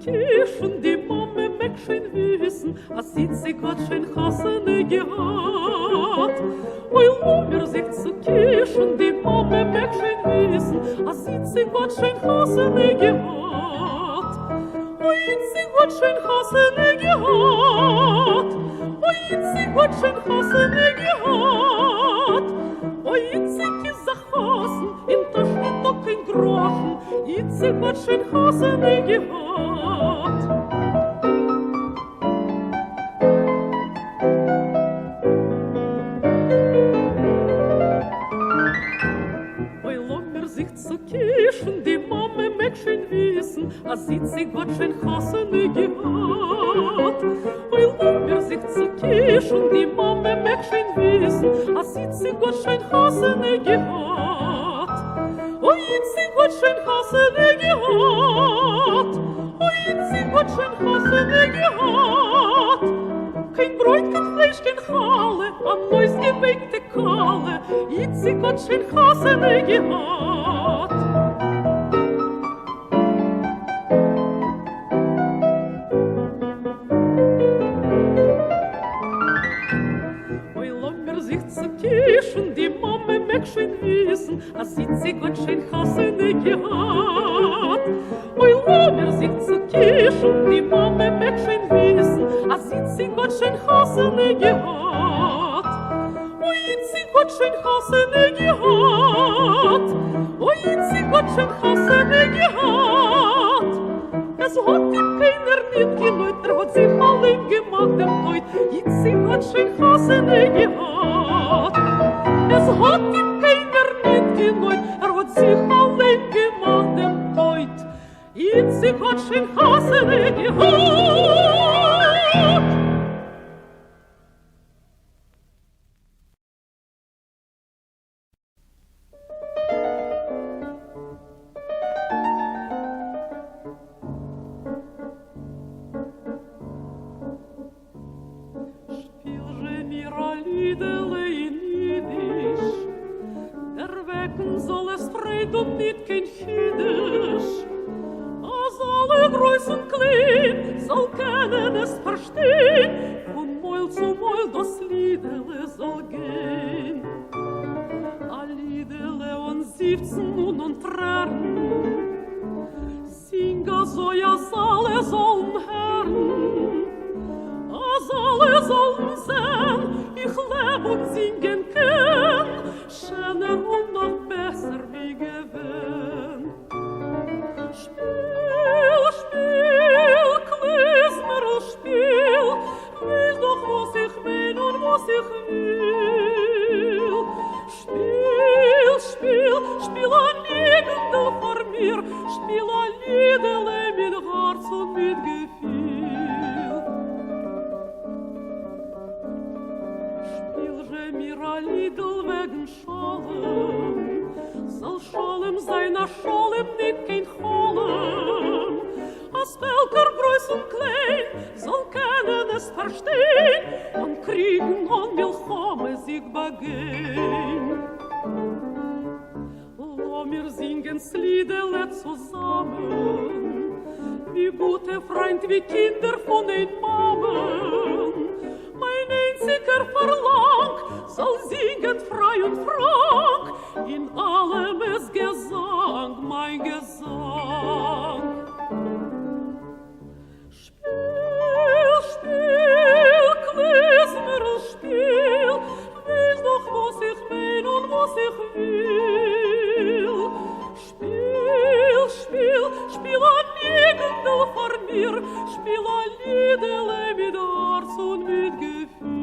kischen, die Mame mag schön wissen, sieht sie Gott schön khathene gehat. Oi, mir sich zu kischen, die Mame mag schön wissen, sieht sie Gott schön khathene gehat. Oi, sie Gott schön khathene gehat. Oi, sie Gott schön khathene gehat. Oi, sie kizachsen, in Taschen noch kein Groschen, sie Gott schön khathene gehat. Oi, mir sich zu kischen, die Mame mag schön wissen, sieht sie Gott schön khathene gehat. Oi, mir sich zu kischen, die Mame mag schön wissen, sieht sie Gott schön khathene gehat. Oi, sie Gott schön khathene gehat. Oi, sie Gott schön khathene gehat. Kein Bräut, kein Fleisch, kein Chale, am Neus geweckte Kalle, sie Gott schön khathene gehat. Oi, mir sich zu kischen, die Mame mag schön wissen, sieht sie Gott schön khathene gehat. Oi, mir sich zu kischen, die Mame mag schön wissen, sieht sie Gott schön khathene gehat. Oi, sie Gott schön khathene gehat. Oi, sie Gott schön khathene gehat. Es hat ihm keiner mitgeneut, hat sich allein gemacht, der Teut, sie Gott schön khathene gehat. Es hat ihm keiner mitgeneut, hat sich allein gemacht, der Teut, sie Gott schön khathene gehat. Lidele in jidish, der wecken soll es freit und nicht kein jidish. Als alle groß und klein soll kennen es verstehen, von Mäul zu Mäul das Lidele soll gehen. A Lidele und 17 und Tränen, singa so ja alle sollen hören. Alle sollen sehen, ich leb und singen kann, schöner und noch besser wie gewinn. Spiel, Spiel, Klezmerl, Spiel, weiß doch, was ich mein und was ich will. Spiel, Spiel, Spiel ein Lidele vor mir, Spiel ein Lidele mit Herz und mit Gefühl. Mir a Lidl wegen Scholem, soll Scholem sein a Scholem, nicht kein Cholem. Als welcher groß und klein soll kennen es verstehen und kriegen und Milchome sich begehen. Lo mir singen's Lidele zusammen, wie gute Freund, wie Kinder von den Mammen. Mein einziger Verlang soll singen frei und frank, in allem ist Gesang, mein Gesang. Spiel, Spiel, Klezmerl, Spiel, weiß doch, was ich mein und was ich will. Spiel, Spiel, Spiel ein Lidele vor mir, Spiel ein Lidele mit Herz und mit Gefühl.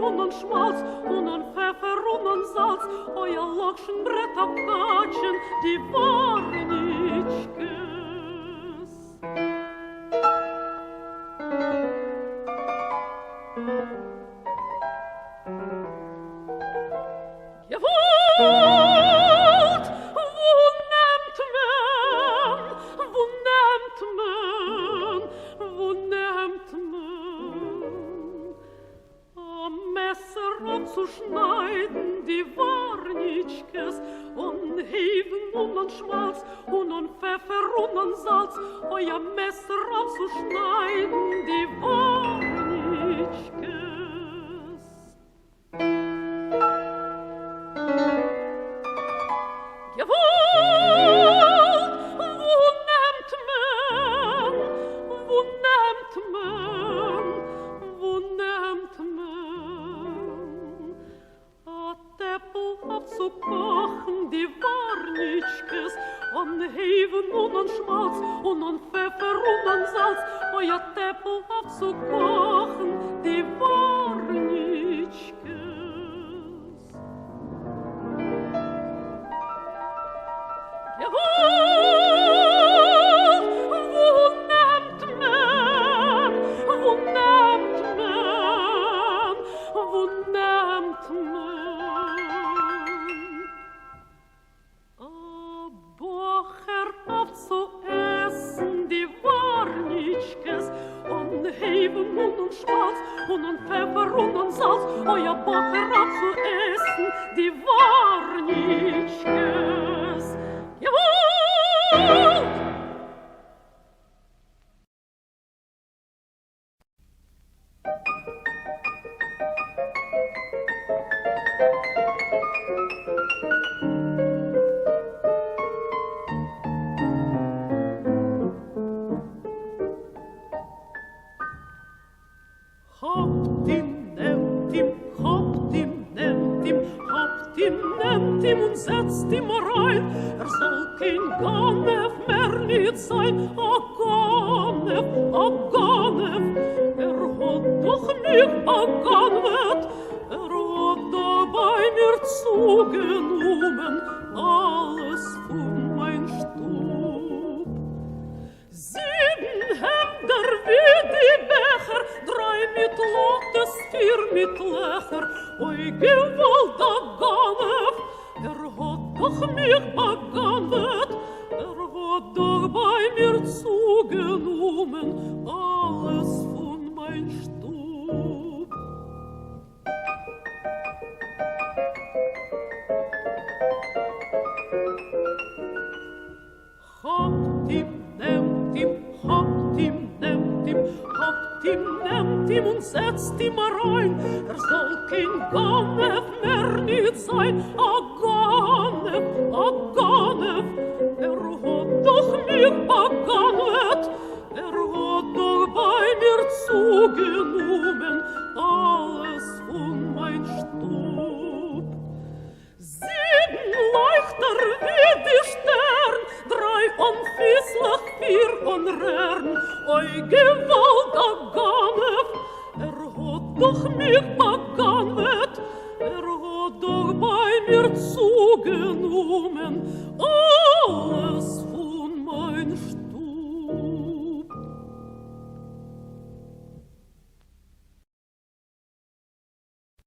und an Schmalz und an Pfeffer und an Salz, euer Lokschenbrett abkatschen, die Warnitschkes. Gewalt, wo nemt man, wo nemt man, wo nemt man? Am Messer abzuschneiden die Warnitschkes und heben und an Schmalz und an Pfeffer und an Salz, euer Messer abzuschneiden die Warnitschkes. Gewalt, wo nemt man, wo nemt man, wo nemt man? A Teppel abzukochen, die Warnitschkes, an Heven und an Schmalz und an Pfeffer und an Salz, euer Teppel abzukochen, die Warnitschkes. Gewalt, wo nemt man, wo nemt man, wo nemt man? A Bocher aufzuessen, die Warnitschkes, und Heben und an Schmalz und an Pfeffer und an Salz, euer Bocher aufzuessen, die Warnitschkes. Gewalt! Nemt ihm und setzt ihm rein, soll kein Ganef mehr nicht sein, a Ganef, hat doch mich a Ganef, hat da bei mir zugenommen, alles von mein Stub. 7 Hemder wie die Becher, 3 mit Lottes, 4 mit Lecher, oi Gewalt a Ganef, hat doch mich begannet, hat doch bei mir zugenommen, alles von mein Stub. Habt ihm, nemt ihm, nemt ihm und setzt ihm rein, soll kein Ganef mehr nicht sein, a Ganef, hat doch mich begannet, hat doch bei mir zugenommen, alles von mein Stub. 7 leichter wie die Stern, 3 on Fieslach, 4 on Rern, oi Gewalt a Ganef, hat doch mich